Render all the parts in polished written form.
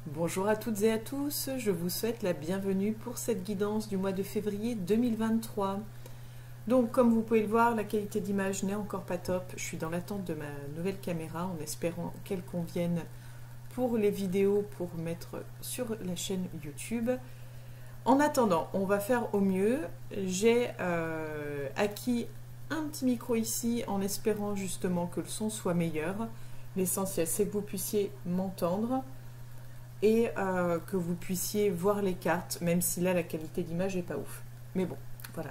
Bonjour à toutes et à tous, je vous souhaite la bienvenue pour cette guidance du mois de février 2023. Donc comme vous pouvez le voir, la qualité d'image n'est encore pas top. Je suis dans l'attente de ma nouvelle caméra en espérant qu'elle convienne pour les vidéos pour mettre sur la chaîne YouTube. En attendant, on va faire au mieux. J'ai acquis un petit micro ici en espérant justement que le son soit meilleur. L'essentiel c'est que vous puissiez m'entendre et que vous puissiez voir les cartes, même si là la qualité d'image n'est pas ouf. Mais bon, voilà.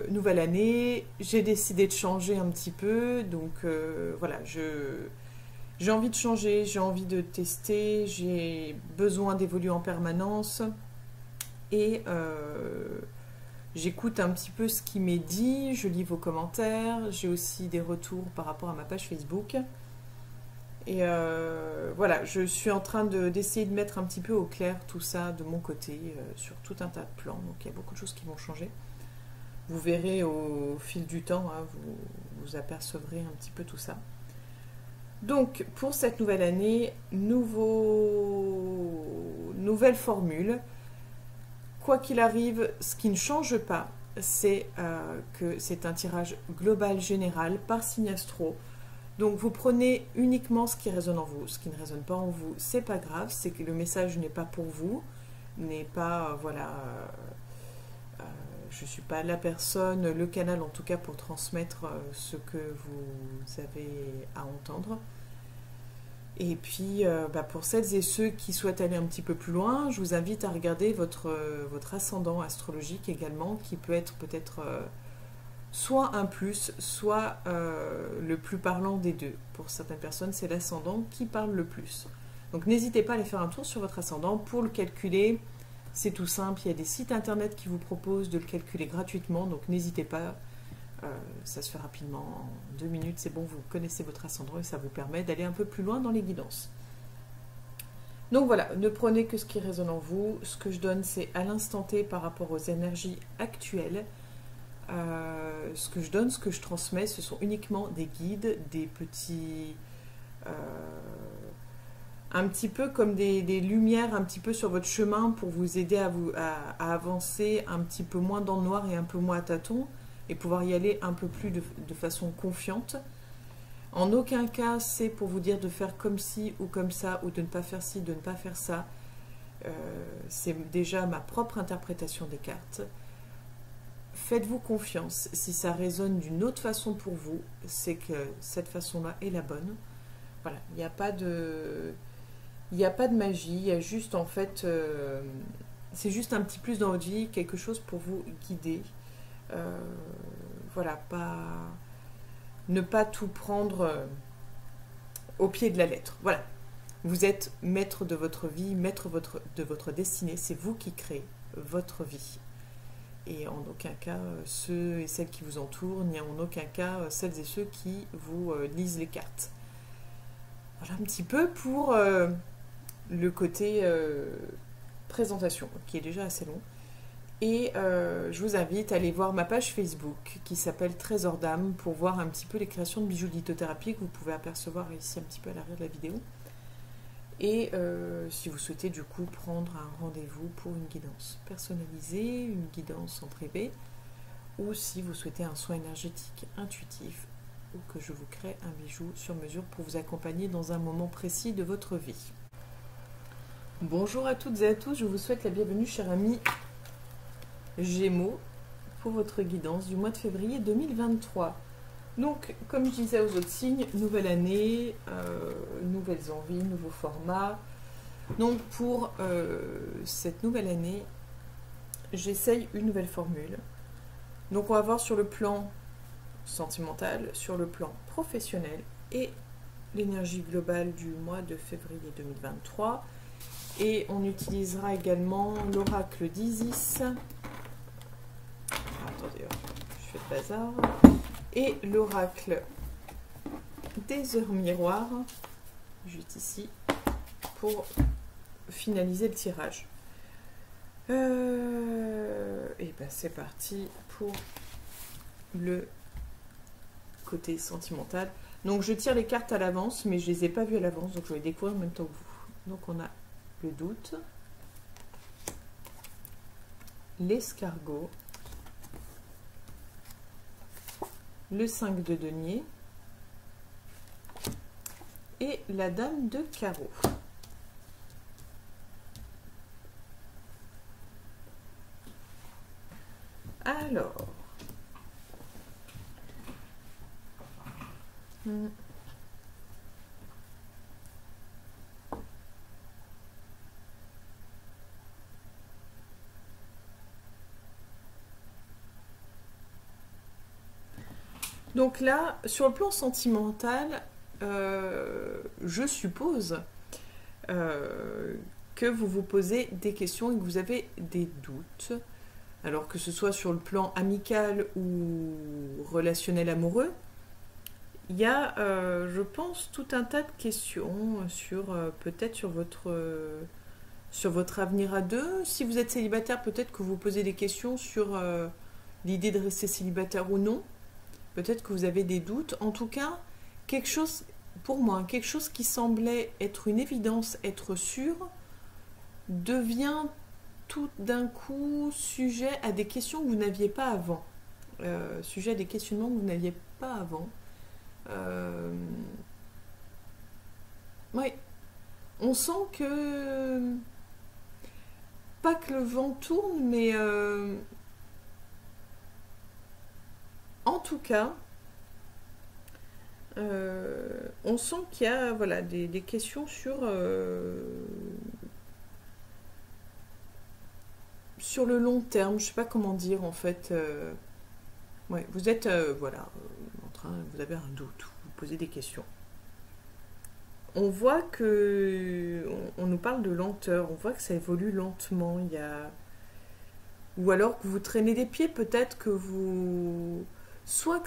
Nouvelle année, j'ai décidé de changer un petit peu, donc voilà, j'ai envie de changer, j'ai envie de tester, j'ai besoin d'évoluer en permanence et j'écoute un petit peu ce qui m'est dit, je lis vos commentaires, j'ai aussi des retours par rapport à ma page Facebook. Et voilà, je suis en train d'essayer de mettre un petit peu au clair tout ça de mon côté, sur tout un tas de plans. Donc il y a beaucoup de choses qui vont changer. Vous verrez au fil du temps, hein, vous apercevrez un petit peu tout ça. Donc pour cette nouvelle année, nouvelle formule. Quoi qu'il arrive, ce qui ne change pas, c'est que c'est un tirage global général par signe astro. Donc vous prenez uniquement ce qui résonne en vous. Ce qui ne résonne pas en vous, c'est pas grave, c'est que le message n'est pas pour vous, n'est pas, voilà, je ne suis pas la personne, le canal en tout cas pour transmettre ce que vous avez à entendre. Et puis pour celles et ceux qui souhaitent aller un petit peu plus loin, je vous invite à regarder votre ascendant astrologique également, qui peut être peut-être soit un plus, soit le plus parlant des deux. Pour certaines personnes, c'est l'ascendant qui parle le plus. Donc n'hésitez pas à aller faire un tour sur votre ascendant pour le calculer. C'est tout simple, il y a des sites internet qui vous proposent de le calculer gratuitement, donc n'hésitez pas, ça se fait rapidement, en 2 minutes, c'est bon, vous connaissez votre ascendant et ça vous permet d'aller un peu plus loin dans les guidances. Donc voilà, ne prenez que ce qui résonne en vous. Ce que je donne, c'est à l'instant T par rapport aux énergies actuelles. Ce que je donne, ce que je transmets, ce sont uniquement des guides, des petits... un petit peu comme des lumières un petit peu sur votre chemin pour vous aider à avancer un petit peu moins dans le noir et un peu moins à tâtons et pouvoir y aller un peu plus de façon confiante. En aucun cas, c'est pour vous dire de faire comme ci ou comme ça ou de ne pas faire ci, de ne pas faire ça. C'est déjà ma propre interprétation des cartes. Faites-vous confiance. Si ça résonne d'une autre façon pour vous, c'est que cette façon-là est la bonne. Voilà, il n'y a pas de... Il n'y a pas de magie, il y a juste en fait... c'est juste un petit plus dans votre vie, quelque chose pour vous guider. Voilà, ne pas tout prendre au pied de la lettre. Voilà, vous êtes maître de votre vie, maître de votre destinée, c'est vous qui créez votre vie. Et en aucun cas ceux et celles qui vous entourent, ni en aucun cas celles et ceux qui vous lisent les cartes. Voilà un petit peu pour le côté présentation, qui est déjà assez long. Et je vous invite à aller voir ma page Facebook qui s'appelle Trésor d'âme pour voir un petit peu les créations de bijoux de lithothérapie que vous pouvez apercevoir ici un petit peu à l'arrière de la vidéo. Et si vous souhaitez du coup prendre un rendez-vous pour une guidance personnalisée, une guidance en privé, ou si vous souhaitez un soin énergétique intuitif, ou que je vous crée un bijou sur mesure pour vous accompagner dans un moment précis de votre vie. Bonjour à toutes et à tous, je vous souhaite la bienvenue, chers amis Gémeaux, pour votre guidance du mois de février 2023. Donc, comme je disais aux autres signes, nouvelle année, nouvelles envies, nouveaux formats. Donc, pour cette nouvelle année, j'essaye une nouvelle formule. Donc, on va voir sur le plan sentimental, sur le plan professionnel et l'énergie globale du mois de février 2023. Et on utilisera également l'oracle d'Isis. Attendez, je fais le bazar. Et l'oracle des heures miroirs, juste ici, pour finaliser le tirage. Et ben c'est parti pour le côté sentimental. Donc je tire les cartes à l'avance, mais je les ai pas vues à l'avance, donc je vais les découvrir en même temps que vous. Donc on a le doute, l'escargot, le 5 de denier et la dame de carreau. Alors, donc là, sur le plan sentimental, je suppose que vous vous posez des questions et que vous avez des doutes. Alors que ce soit sur le plan amical ou relationnel amoureux, il y a, je pense, tout un tas de questions sur peut-être sur votre avenir à deux. Si vous êtes célibataire, peut-être que vous posez des questions sur l'idée de rester célibataire ou non. Peut-être que vous avez des doutes. En tout cas, quelque chose, pour moi, quelque chose qui semblait être une évidence, être sûr, devient tout d'un coup sujet à des questions que vous n'aviez pas avant. Sujet à des questionnements que vous n'aviez pas avant. Oui, on sent que pas que le vent tourne, mais en tout cas, on sent qu'il y a voilà, des questions sur le long terme. Je sais pas comment dire en fait. Ouais, vous êtes voilà, vous avez un doute, vous posez des questions. On voit que on nous parle de lenteur, on voit que ça évolue lentement. Il y a ou alors que vous traînez des pieds, peut-être que vous soit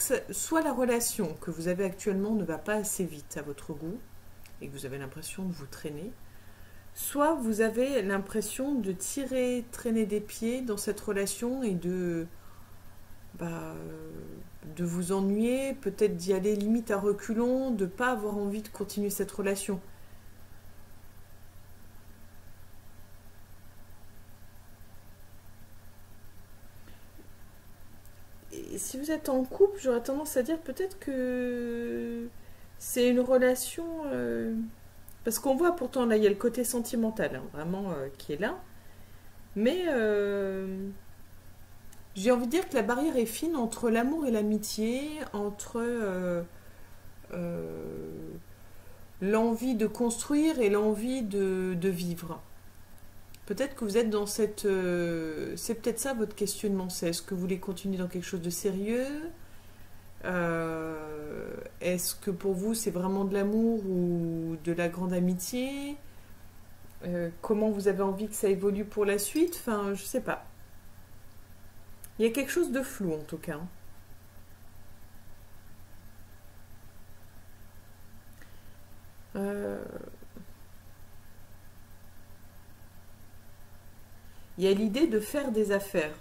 la relation que vous avez actuellement ne va pas assez vite à votre goût et que vous avez l'impression de vous traîner, soit vous avez l'impression de traîner des pieds dans cette relation et de vous ennuyer, peut-être d'y aller limite à reculons, de ne pas avoir envie de continuer cette relation. Et si vous êtes en couple, j'aurais tendance à dire peut-être que c'est une relation... parce qu'on voit pourtant, là, il y a le côté sentimental, hein, vraiment, qui est là. Mais j'ai envie de dire que la barrière est fine entre l'amour et l'amitié, entre l'envie de construire et l'envie de vivre. Peut-être que vous êtes dans cette... c'est peut-être ça votre questionnement, c'est est-ce que vous voulez continuer dans quelque chose de sérieux? Est-ce que pour vous c'est vraiment de l'amour ou de la grande amitié? Comment vous avez envie que ça évolue pour la suite? Enfin, je sais pas. Il y a quelque chose de flou en tout cas. Il y a l'idée de faire des affaires.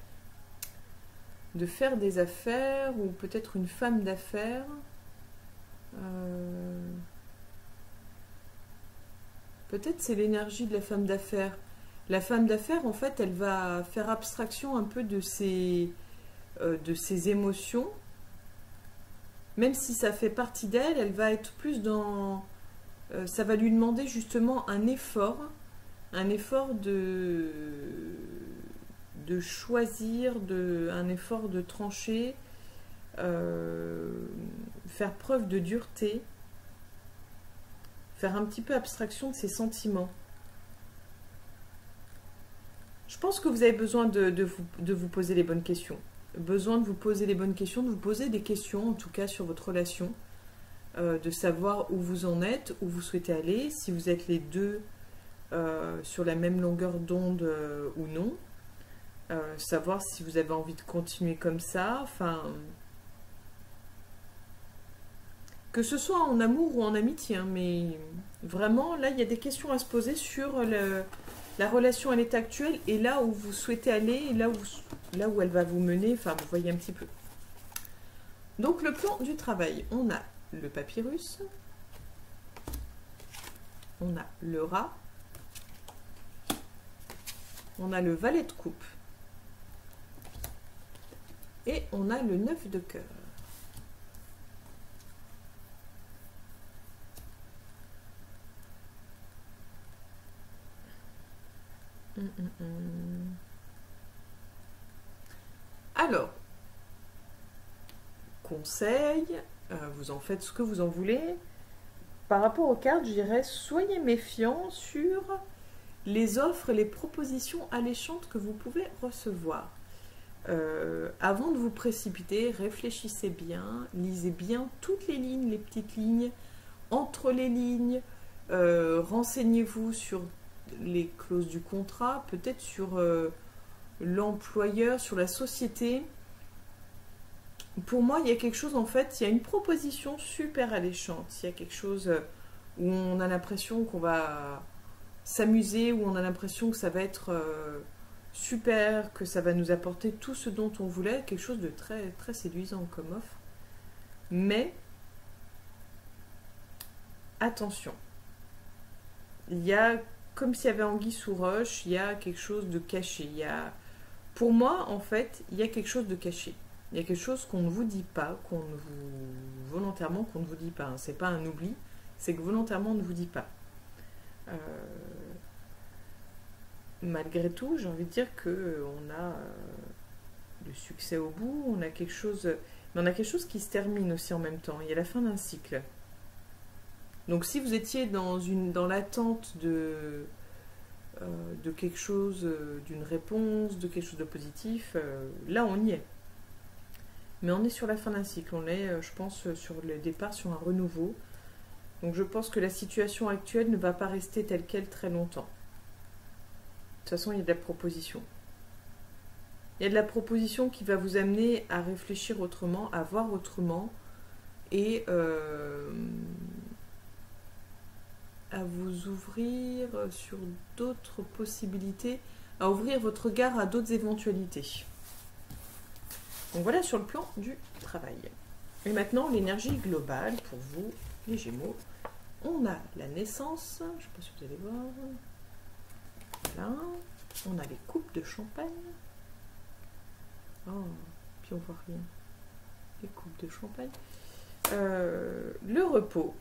De faire des affaires, ou peut-être une femme d'affaires. Peut-être c'est l'énergie de la femme d'affaires. La femme d'affaires, en fait, elle va faire abstraction un peu de ses émotions. Même si ça fait partie d'elle, elle va être plus dans... ça va lui demander justement un effort de choisir, un effort de trancher, faire preuve de dureté, faire un petit peu abstraction de ses sentiments. Je pense que vous avez besoin de vous poser les bonnes questions. Besoin de vous poser les bonnes questions, de vous poser des questions, en tout cas sur votre relation, de savoir où vous en êtes, où vous souhaitez aller, si vous êtes les deux sur la même longueur d'onde ou non. Savoir si vous avez envie de continuer comme ça, enfin... Que ce soit en amour ou en amitié, hein, mais vraiment, là, il y a des questions à se poser sur la relation à l'état actuel et là où vous souhaitez aller, et là où elle va vous mener, enfin, vous voyez un petit peu. Donc, le plan du travail, on a le papyrus, on a le rat, On a le valet de coupe. Et on a le 9 de cœur. Alors, conseil, vous en faites ce que vous en voulez. Par rapport aux cartes, je dirais, soyez méfiants sur les offres et les propositions alléchantes que vous pouvez recevoir. Avant de vous précipiter, réfléchissez bien, lisez bien toutes les lignes, les petites lignes, entre les lignes, renseignez-vous sur les clauses du contrat, peut-être sur l'employeur, sur la société. Pour moi, il y a quelque chose, en fait, il y a une proposition super alléchante. Il y a quelque chose où on a l'impression qu'on va s'amuser, où on a l'impression que ça va être super, que ça va nous apporter tout ce dont on voulait, quelque chose de très, très séduisant comme offre. Mais, attention, il y a, comme s'il y avait anguille sous roche, il y a quelque chose de caché. Pour moi, en fait, il y a quelque chose de caché. Il y a quelque chose qu'on ne vous dit pas, volontairement qu'on ne vous dit pas. Hein. C'est pas un oubli, c'est que volontairement on ne vous dit pas. Malgré tout, j'ai envie de dire qu'on a le succès au bout, on a quelque chose, mais on a quelque chose qui se termine aussi en même temps. Il y a la fin d'un cycle. Donc si vous étiez dans l'attente de quelque chose, d'une réponse, de quelque chose de positif, là on y est. Mais on est sur la fin d'un cycle, on est, je pense, sur le départ, sur un renouveau. Donc je pense que la situation actuelle ne va pas rester telle qu'elle très longtemps. De toute façon, il y a de la proposition. Il y a de la proposition qui va vous amener à réfléchir autrement, à voir autrement et à vous ouvrir sur d'autres possibilités, à ouvrir votre regard à d'autres éventualités. Donc voilà sur le plan du travail. Et maintenant, l'énergie globale pour vous, les Gémeaux. On a la naissance, je ne sais pas si vous allez voir. Voilà. On a les coupes de champagne. Oh, puis on voit rien. Les coupes de champagne. Le repos.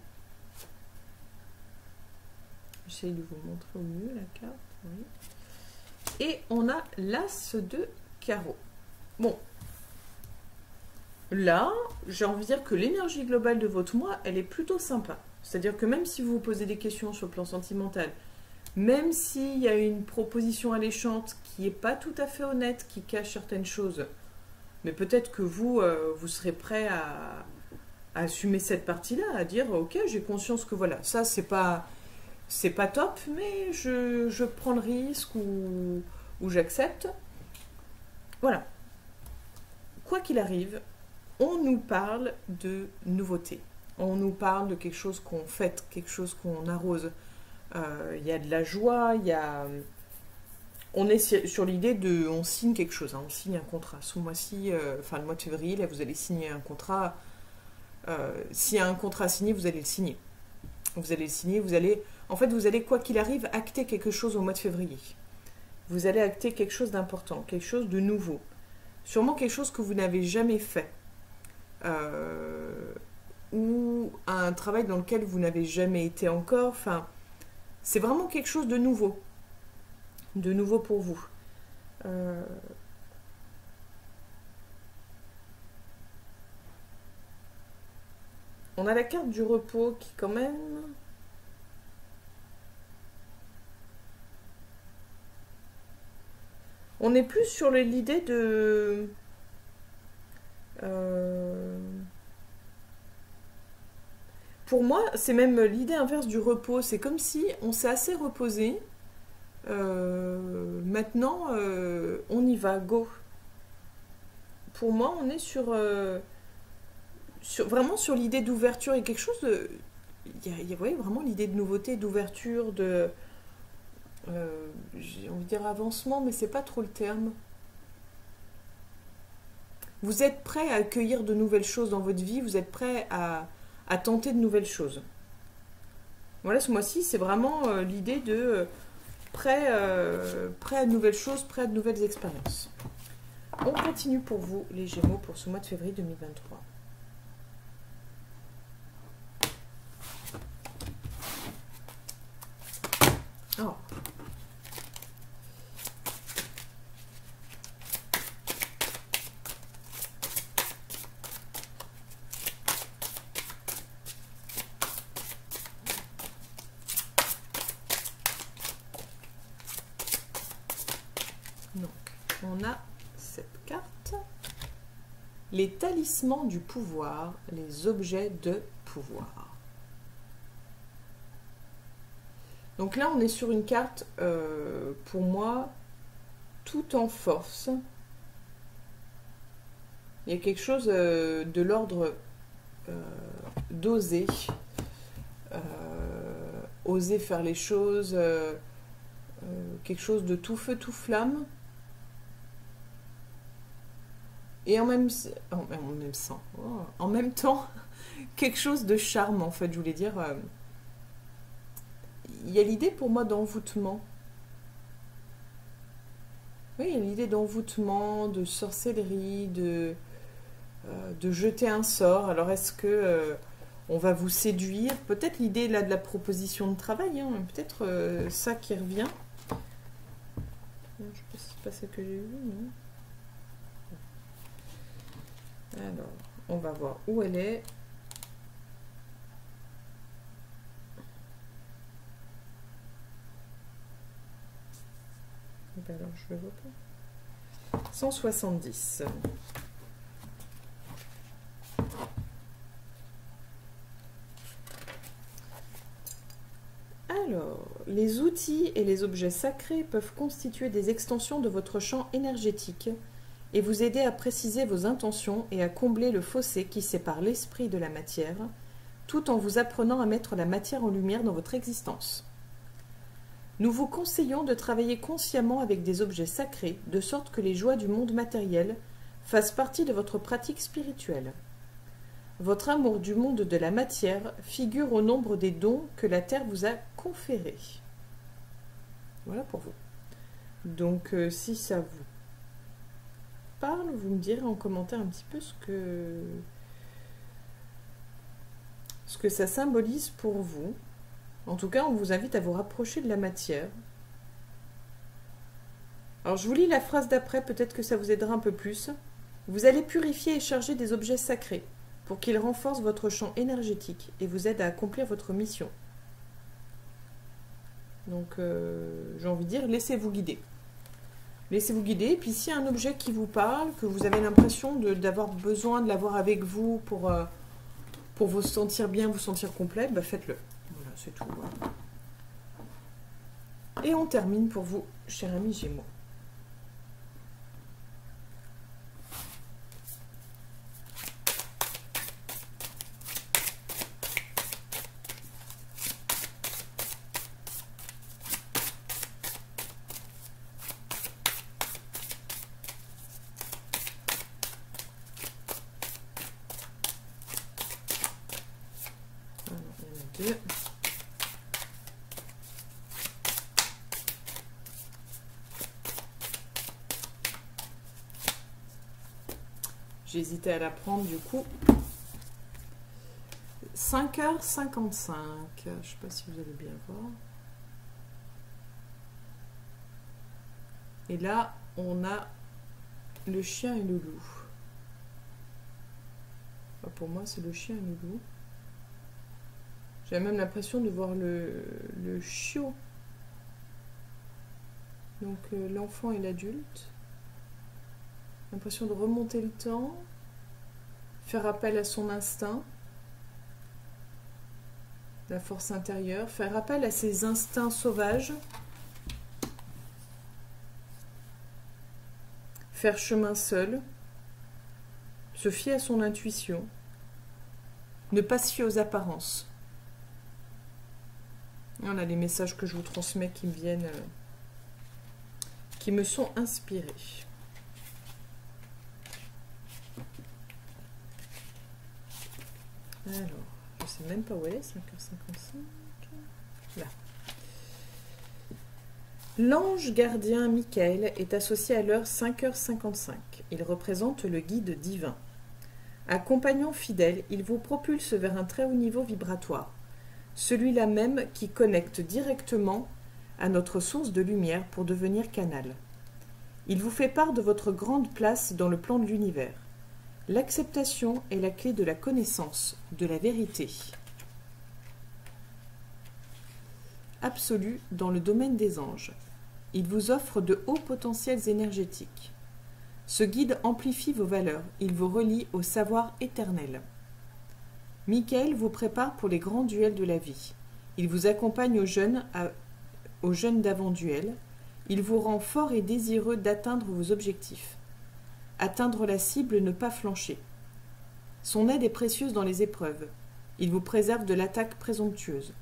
J'essaie de vous montrer au mieux la carte. Oui. Et on a l'as de carreau. Bon. Là, j'ai envie de dire que l'énergie globale de votre mois, elle est plutôt sympa. C'est-à-dire que même si vous vous posez des questions sur le plan sentimental, même s'il y a une proposition alléchante qui n'est pas tout à fait honnête, qui cache certaines choses, mais peut-être que vous, vous serez prêt à assumer cette partie-là, à dire « Ok, j'ai conscience que voilà, ça c'est pas top, mais je prends le risque ou j'accepte. » Voilà. Quoi qu'il arrive, on nous parle de nouveautés. On nous parle de quelque chose qu'on fête, quelque chose qu'on arrose. Il y a de la joie, on est sur l'idée de... On signe quelque chose, hein, on signe un contrat. Ce mois-ci, enfin le mois de février, là, vous allez signer un contrat. S'il y a un contrat à signer, vous allez le signer. Vous allez le signer, vous allez... En fait, vous allez, quoi qu'il arrive, acter quelque chose au mois de février. Vous allez acter quelque chose d'important, quelque chose de nouveau. Sûrement quelque chose que vous n'avez jamais fait. Ou un travail dans lequel vous n'avez jamais été encore. Enfin, c'est vraiment quelque chose de nouveau pour vous. On a la carte du repos qui quand même... On est plus sur l'idée de... Pour moi, c'est même l'idée inverse du repos. C'est comme si on s'est assez reposé. Maintenant, on y va, go. Pour moi, on est vraiment sur l'idée d'ouverture et quelque chose de... Il y a vraiment l'idée de nouveauté, d'ouverture, de... j'ai envie de dire avancement, mais c'est pas trop le terme. Vous êtes prêt à accueillir de nouvelles choses dans votre vie, vous êtes prêt à tenter de nouvelles choses. Voilà, ce mois-ci, c'est vraiment l'idée de... prêt, prêt à de nouvelles choses, prêt à de nouvelles expériences. On continue pour vous, les Gémeaux, pour ce mois de février 2023. Oh. Donc, on a cette carte. Les talismans du pouvoir, les objets de pouvoir. Donc là, on est sur une carte, pour moi, tout en force. Il y a quelque chose de l'ordre d'oser. Oser faire les choses, quelque chose de tout feu, tout flamme. Et en même temps, quelque chose de charme, en fait, je voulais dire. Il y a l'idée pour moi d'envoûtement. Oui, il y a l'idée d'envoûtement, de sorcellerie, de jeter un sort. Alors, est-ce que on va vous séduire? Peut-être l'idée là de la proposition de travail, hein, peut-être ça qui revient. Je ne sais pas si c'est pas ça que j'ai vu, non? Alors, on va voir où elle est. Et bien alors, je le vois pas. 170. Alors, les outils et les objets sacrés peuvent constituer des extensions de votre champ énergétique et vous aider à préciser vos intentions et à combler le fossé qui sépare l'esprit de la matière, tout en vous apprenant à mettre la matière en lumière dans votre existence. Nous vous conseillons de travailler consciemment avec des objets sacrés, de sorte que les joies du monde matériel fassent partie de votre pratique spirituelle. Votre amour du monde de la matière figure au nombre des dons que la Terre vous a conférés. Voilà pour vous. Donc, si ça vous parle, vous me direz en commentaire un petit peu ce que ça symbolise pour vous. En tout cas, on vous invite à vous rapprocher de la matière. Alors, je vous lis la phrase d'après, peut-être que ça vous aidera un peu plus. Vous allez purifier et charger des objets sacrés pour qu'ils renforcent votre champ énergétique et vous aident à accomplir votre mission. Donc, j'ai envie de dire, laissez-vous guider. Laissez-vous guider, et puis s'il y a un objet qui vous parle, que vous avez l'impression d'avoir besoin de l'avoir avec vous pour vous sentir bien, vous sentir complète, bah faites-le. Voilà, c'est tout. Voilà. Et on termine pour vous, cher ami Gémeaux. J'ai hésité à la prendre du coup. 5h55. Je ne sais pas si vous allez bien voir. Et là, on a le chien et le loup. Enfin, pour moi, c'est le chien et le loup. J'ai même l'impression de voir le chiot. Donc l'enfant et l'adulte. L'impression de remonter le temps, faire appel à son instinct, la force intérieure, faire appel à ses instincts sauvages, faire chemin seul, se fier à son intuition, ne pas se fier aux apparences. Voilà les messages que je vous transmets qui me viennent, qui me sont inspirés. Alors, je ne sais même pas où elle est, 5h55. Là. L'ange gardien Michael est associé à l'heure 5h55. Il représente le guide divin. Accompagnant fidèle, il vous propulse vers un très haut niveau vibratoire, celui-là même qui connecte directement à notre source de lumière pour devenir canal. Il vous fait part de votre grande place dans le plan de l'univers. L'acceptation est la clé de la connaissance, de la vérité absolue dans le domaine des anges. Il vous offre de hauts potentiels énergétiques. Ce guide amplifie vos valeurs, il vous relie au savoir éternel. Michael vous prépare pour les grands duels de la vie. Il vous accompagne aux jeunes d'avant-duel. Il vous rend fort et désireux d'atteindre vos objectifs. Atteindre la cible, ne pas flancher. Son aide est précieuse dans les épreuves. Il vous préserve de l'attaque présomptueuse.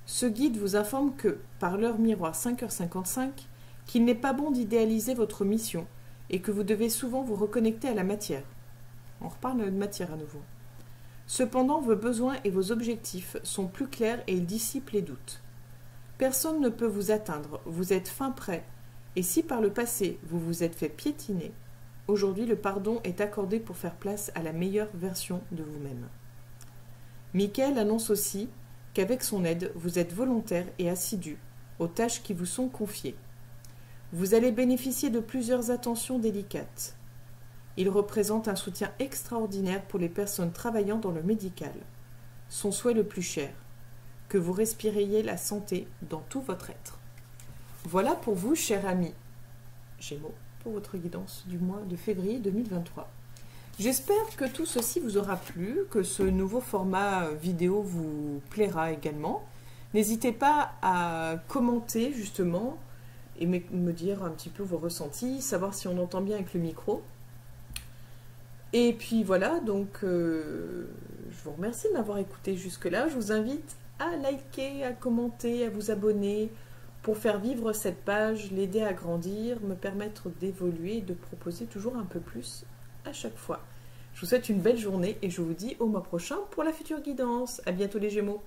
Ce guide vous informe que, par l'heure miroir 5h55, qu'il n'est pas bon d'idéaliser votre mission et que vous devez souvent vous reconnecter à la matière. On reparle de matière à nouveau. Cependant, vos besoins et vos objectifs sont plus clairs et ils dissipent les doutes. Personne ne peut vous atteindre, vous êtes fin prêt, et si par le passé vous vous êtes fait piétiner, aujourd'hui le pardon est accordé pour faire place à la meilleure version de vous-même. Michael annonce aussi qu'avec son aide, vous êtes volontaire et assidu aux tâches qui vous sont confiées. Vous allez bénéficier de plusieurs attentions délicates. Il représente un soutien extraordinaire pour les personnes travaillant dans le médical. Son souhait le plus cher, que vous respiriez la santé dans tout votre être. Voilà pour vous, cher ami Gémeaux, pour votre guidance du mois de février 2023. J'espère que tout ceci vous aura plu, que ce nouveau format vidéo vous plaira également. N'hésitez pas à commenter justement et me dire un petit peu vos ressentis, savoir si on entend bien avec le micro. Et puis voilà, donc je vous remercie de m'avoir écouté jusque-là. Je vous invite à liker, à commenter, à vous abonner pour faire vivre cette page, l'aider à grandir, me permettre d'évoluer et de proposer toujours un peu plus à chaque fois. Je vous souhaite une belle journée et je vous dis au mois prochain pour la future guidance. À bientôt les Gémeaux.